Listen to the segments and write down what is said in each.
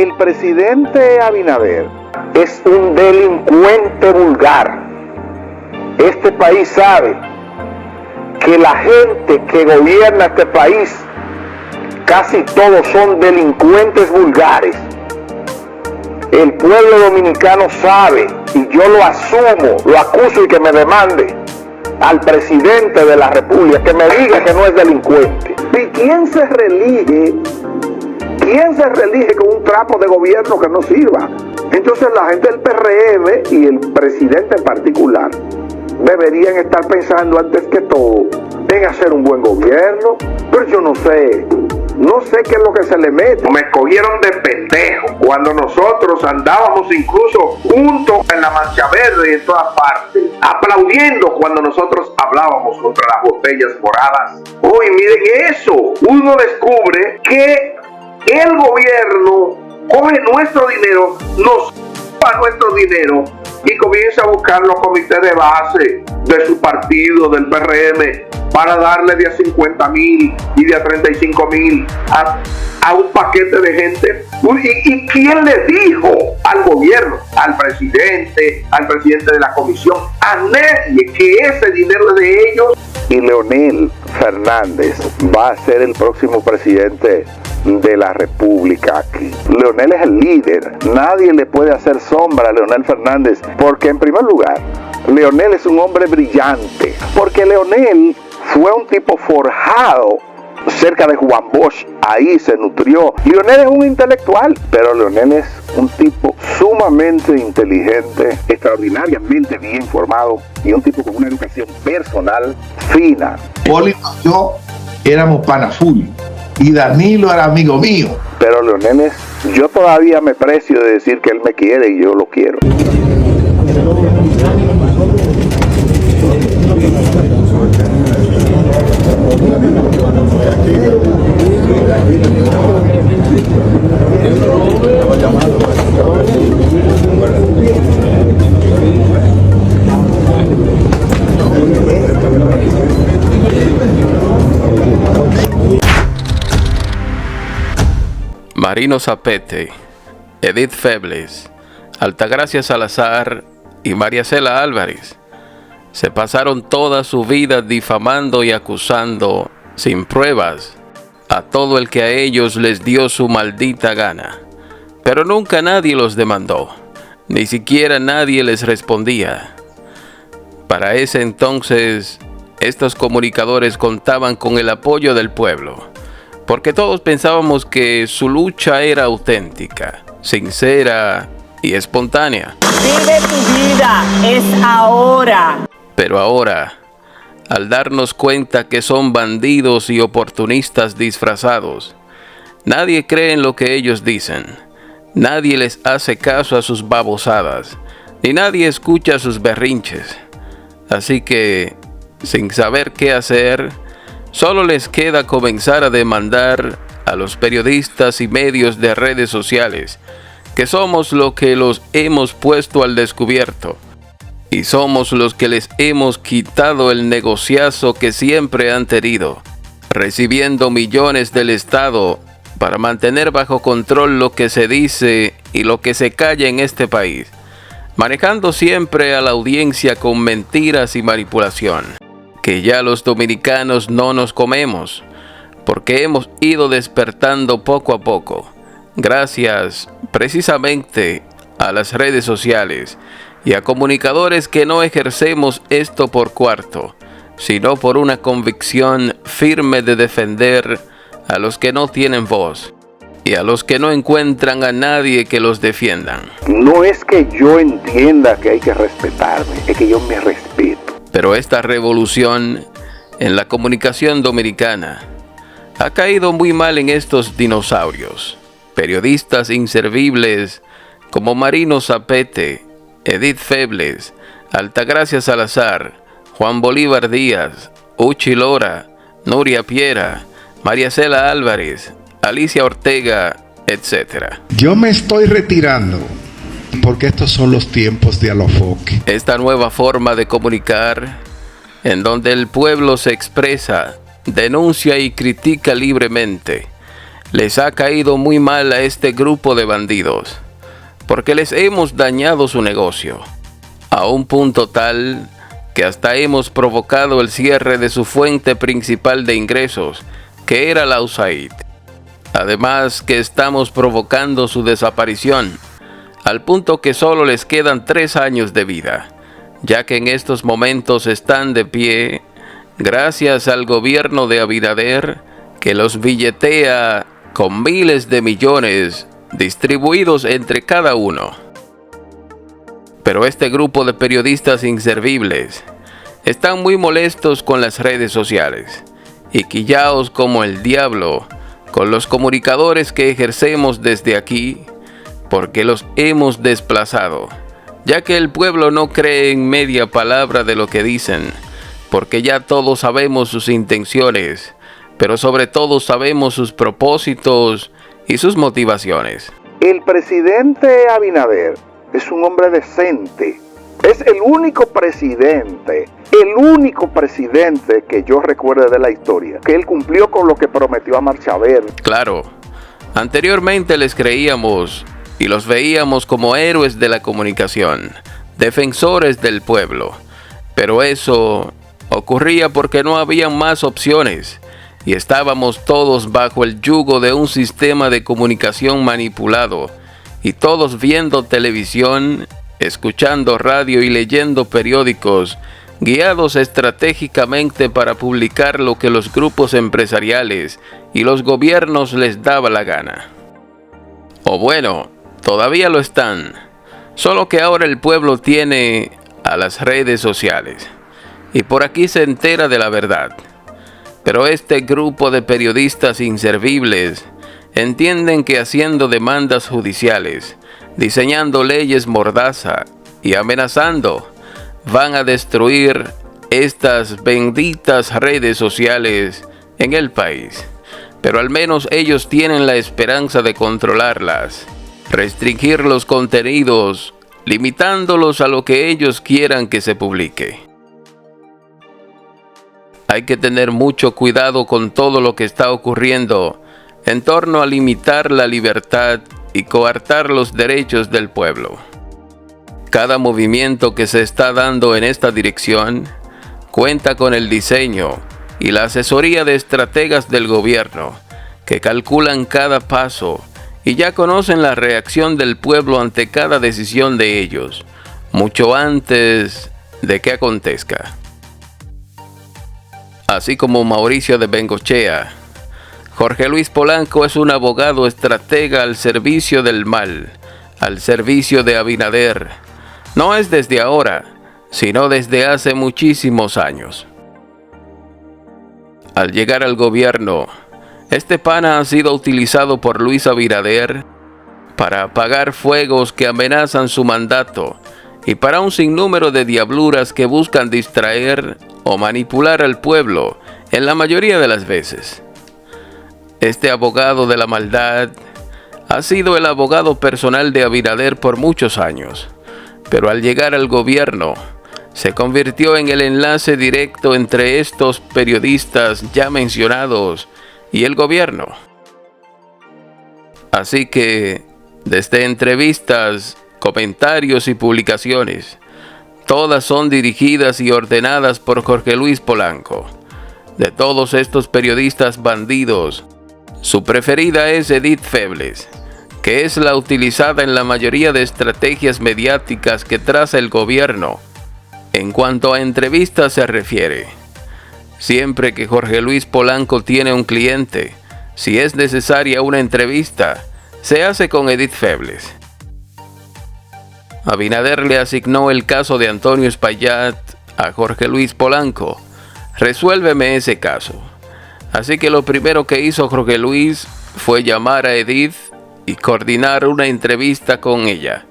El presidente Abinader es un delincuente vulgar. Este país sabe que la gente que gobierna este país, casi todos son delincuentes vulgares. El pueblo dominicano sabe, y yo lo asumo, lo acuso y que me demande al presidente de la República que me diga que no es delincuente. ¿Y quién se reelige? ¿Quién se reelige con un trapo de gobierno que no sirva? Entonces la gente del PRM y el presidente en particular deberían estar pensando antes que todo en hacer un buen gobierno. Pero yo no sé qué es lo que se le mete. Me cogieron de pendejo cuando nosotros andábamos incluso juntos en la Mancha Verde y en todas partes, aplaudiendo cuando nosotros hablábamos contra las botellas moradas. Hoy miren eso, uno descubre que el gobierno coge nuestro dinero, nos da nuestro dinero y comienza a buscar los comités de base de su partido, del PRM, para darle de a 50,000 y de a 35,000 a un paquete de gente. ¿Y quién le dijo al gobierno, al presidente de la comisión, a nadie, que ese dinero es de ellos? Y Leonel Fernández va a ser el próximo presidente de la República aquí. Leonel es el líder. Nadie le puede hacer sombra a Leonel Fernández, porque en primer lugar, Leonel es un hombre brillante, porque Leonel fue un tipo forjado cerca de Juan Bosch, ahí se nutrió. Leonel es un intelectual, pero Leonel es un tipo sumamente inteligente, extraordinariamente bien formado y un tipo con una educación personal fina. Polito y yo éramos pana full y Danilo era amigo mío. Pero Leonel yo todavía me precio de decir que él me quiere y yo lo quiero. Marino Zapete, Edith Febles, Altagracia Salazar y María Cela Álvarez se pasaron toda su vida difamando y acusando sin pruebas a todo el que a ellos les dio su maldita gana. Pero nunca nadie los demandó, ni siquiera nadie les respondía. Para ese entonces, estos comunicadores contaban con el apoyo del pueblo, porque todos pensábamos que su lucha era auténtica, sincera y espontánea. Vive tu vida, es ahora. Pero ahora, al darnos cuenta que son bandidos y oportunistas disfrazados, nadie cree en lo que ellos dicen, nadie les hace caso a sus babosadas, ni nadie escucha sus berrinches. Así que, sin saber qué hacer, solo les queda comenzar a demandar a los periodistas y medios de redes sociales, que somos los que los hemos puesto al descubierto. Y somos los que les hemos quitado el negociazo que siempre han tenido, recibiendo millones del Estado para mantener bajo control lo que se dice y lo que se calla en este país, manejando siempre a la audiencia con mentiras y manipulación, que ya los dominicanos no nos comemos, porque hemos ido despertando poco a poco, gracias precisamente a las redes sociales y a comunicadores que no ejercemos esto por cuarto, sino por una convicción firme de defender a los que no tienen voz y a los que no encuentran a nadie que los defiendan. No es que yo entienda que hay que respetarme, es que yo me respeto. Pero esta revolución en la comunicación dominicana ha caído muy mal en estos dinosaurios, periodistas inservibles como Marino Zapete, Edith Febles, Altagracia Salazar, Juan Bolívar Díaz, Uchi Lora, Nuria Piera, María Cela Álvarez, Alicia Ortega, etc. Yo me estoy retirando porque estos son los tiempos de Alofoque. Esta nueva forma de comunicar, en donde el pueblo se expresa, denuncia y critica libremente, Les ha caído muy mal a este grupo de bandidos, porque les hemos dañado su negocio, a un punto tal que hasta hemos provocado el cierre de su fuente principal de ingresos, que era la USAID. Además que estamos provocando su desaparición, al punto que solo les quedan 3 años de vida, ya que en estos momentos están de pie gracias al gobierno de Abinader, que los billetea con miles de millones distribuidos entre cada uno. Pero este grupo de periodistas inservibles están muy molestos con las redes sociales y quillaos como el diablo con los comunicadores que ejercemos desde aquí, porque los hemos desplazado, ya que el pueblo no cree en media palabra de lo que dicen, porque ya todos sabemos sus intenciones, pero sobre todo sabemos sus propósitos y sus motivaciones. El presidente Abinader es un hombre decente. Es el único presidente que yo recuerdo de la historia, que él cumplió con lo que prometió a Marcha Verde. Claro, anteriormente les creíamos y los veíamos como héroes de la comunicación, defensores del pueblo, pero eso ocurría porque no había más opciones y estábamos todos bajo el yugo de un sistema de comunicación manipulado y todos viendo televisión, escuchando radio y leyendo periódicos, guiados estratégicamente para publicar lo que los grupos empresariales y los gobiernos les daba la gana. O bueno, todavía lo están, solo que ahora el pueblo tiene a las redes sociales y por aquí se entera de la verdad. Pero este grupo de periodistas inservibles entienden que haciendo demandas judiciales, diseñando leyes mordaza y amenazando, van a destruir estas benditas redes sociales en el país. Pero al menos ellos tienen la esperanza de controlarlas, restringir los contenidos, limitándolos a lo que ellos quieran que se publique. Hay que tener mucho cuidado con todo lo que está ocurriendo en torno a limitar la libertad y coartar los derechos del pueblo. Cada movimiento que se está dando en esta dirección cuenta con el diseño y la asesoría de estrategas del gobierno que calculan cada paso y ya conocen la reacción del pueblo ante cada decisión de ellos, mucho antes de que acontezca. Así como Mauricio de Bengochea, Jorge Luis Polanco es un abogado estratega al servicio del mal, al servicio de Abinader. No es desde ahora, sino desde hace muchísimos años. Al llegar al gobierno, este pana ha sido utilizado por Luis Abinader para apagar fuegos que amenazan su mandato y para un sinnúmero de diabluras que buscan distraer o manipular al pueblo en la mayoría de las veces. Este abogado de la maldad ha sido el abogado personal de Abinader por muchos años, pero al llegar al gobierno se convirtió en el enlace directo entre estos periodistas ya mencionados y el gobierno. Así que, desde entrevistas, comentarios y publicaciones, todas son dirigidas y ordenadas por Jorge Luis Polanco. De todos estos periodistas bandidos, su preferida es Edith Febles, que es la utilizada en la mayoría de estrategias mediáticas que traza el gobierno. En cuanto a entrevistas se refiere, siempre que Jorge Luis Polanco tiene un cliente, si es necesaria una entrevista, se hace con Edith Febles. Abinader le asignó el caso de Antonio Espaillat a Jorge Luis Polanco. Resuélveme ese caso. Así que lo primero que hizo Jorge Luis fue llamar a Edith y coordinar una entrevista con ella.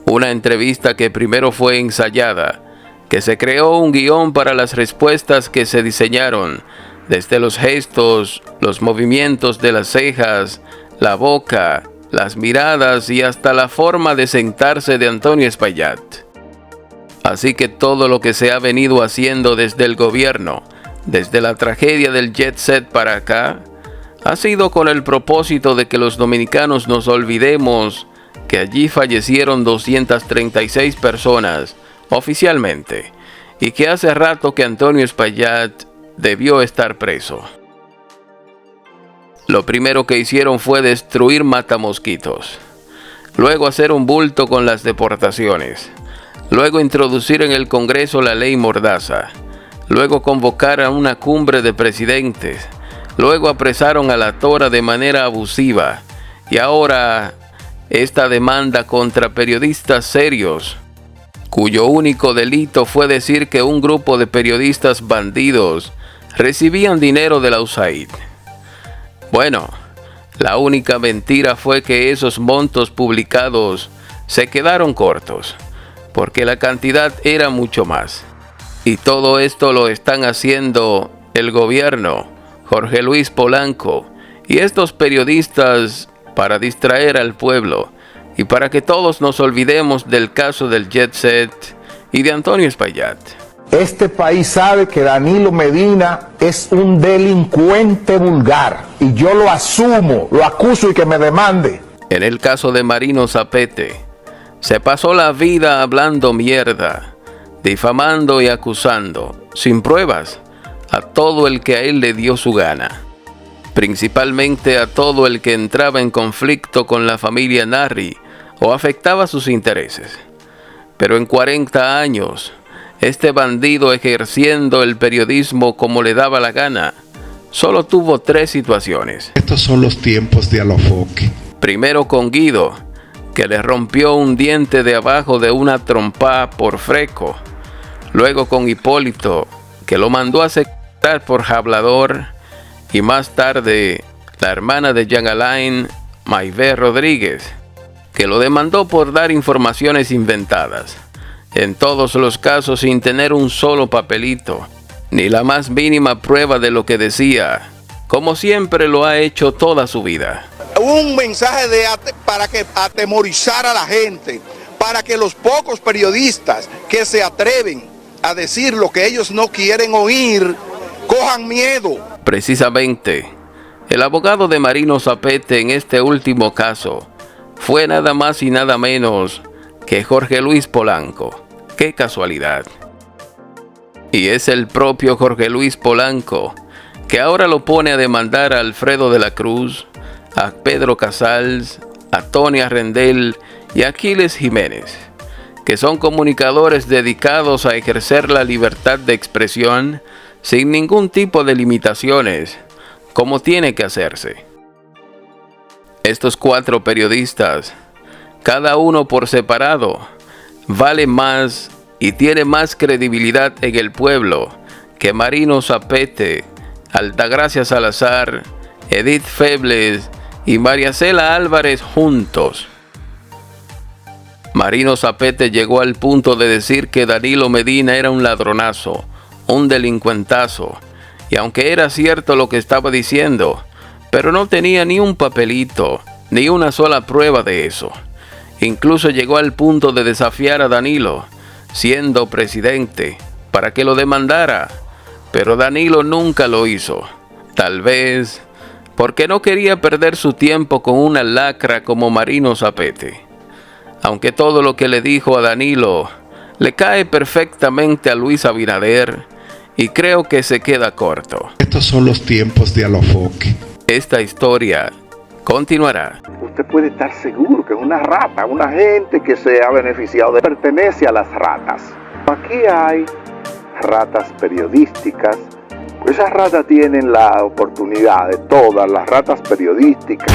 Una entrevista que primero fue ensayada, que se creó un guión para las respuestas que se diseñaron, desde los gestos, los movimientos de las cejas, la boca, las miradas y hasta la forma de sentarse de Antonio Espaillat. Así que todo lo que se ha venido haciendo desde el gobierno, desde la tragedia del Jet Set para acá, ha sido con el propósito de que los dominicanos nos olvidemos que allí fallecieron 236 personas oficialmente y que hace rato que Antonio Espaillat debió estar preso. Lo primero que hicieron fue destruir matamosquitos, luego hacer un bulto con las deportaciones, luego introducir en el Congreso la ley Mordaza, luego convocar a una cumbre de presidentes, luego apresaron a la Tora de manera abusiva y ahora esta demanda contra periodistas serios, cuyo único delito fue decir que un grupo de periodistas bandidos recibían dinero de la USAID. Bueno, la única mentira fue que esos montos publicados se quedaron cortos, porque la cantidad era mucho más. Y todo esto lo están haciendo el gobierno, Jorge Luis Polanco y estos periodistas para distraer al pueblo y para que todos nos olvidemos del caso del Jet Set y de Antonio Espaillat. Este país sabe que Danilo Medina es un delincuente vulgar y yo lo asumo, lo acuso y que me demande. En el caso de Marino Zapete, se pasó la vida hablando mierda, difamando y acusando, sin pruebas, a todo el que a él le dio su gana, principalmente a todo el que entraba en conflicto con la familia Narri o afectaba sus intereses. Pero en 40 años, este bandido, ejerciendo el periodismo como le daba la gana, solo tuvo 3 situaciones. Estos son los tiempos de Alofoque. Primero con Guido, que le rompió un diente de abajo de una trompa por freco. Luego con Hipólito, que lo mandó a secuestrar por hablador. Y más tarde, la hermana de Jean Alain, Mayvé Rodríguez, que lo demandó por dar informaciones inventadas. En todos los casos sin tener un solo papelito, ni la más mínima prueba de lo que decía, como siempre lo ha hecho toda su vida. Un mensaje para que atemorizar a la gente, para que los pocos periodistas que se atreven a decir lo que ellos no quieren oír, cojan miedo. Precisamente, el abogado de Marino Zapete en este último caso fue nada más y nada menos que Jorge Luis Polanco. ¡Qué casualidad! Y es el propio Jorge Luis Polanco que ahora lo pone a demandar a Alfredo de la Cruz, a Pedro Casals, a Tonia Rendel y a Aquiles Jiménez, que son comunicadores dedicados a ejercer la libertad de expresión sin ningún tipo de limitaciones, como tiene que hacerse. Estos 4 periodistas, cada uno por separado, vale más y tiene más credibilidad en el pueblo que Marino Zapete, Altagracia Salazar, Edith Febles y María Cela Álvarez juntos. Marino Zapete llegó al punto de decir que Danilo Medina era un ladronazo, un delincuentazo, y aunque era cierto lo que estaba diciendo, pero no tenía ni un papelito, ni una sola prueba de eso. Incluso llegó al punto de desafiar a Danilo, siendo presidente, para que lo demandara, pero Danilo nunca lo hizo. Tal vez porque no quería perder su tiempo con una lacra como Marino Zapete. Aunque todo lo que le dijo a Danilo le cae perfectamente a Luis Abinader, y creo que se queda corto. Estos son los tiempos de Alofoque. Esta historia continuará. Usted puede estar seguro que es una rata, una gente que se ha beneficiado de pertenece a las ratas. Aquí hay ratas periodísticas. Esas ratas tienen la oportunidad de todas las ratas periodísticas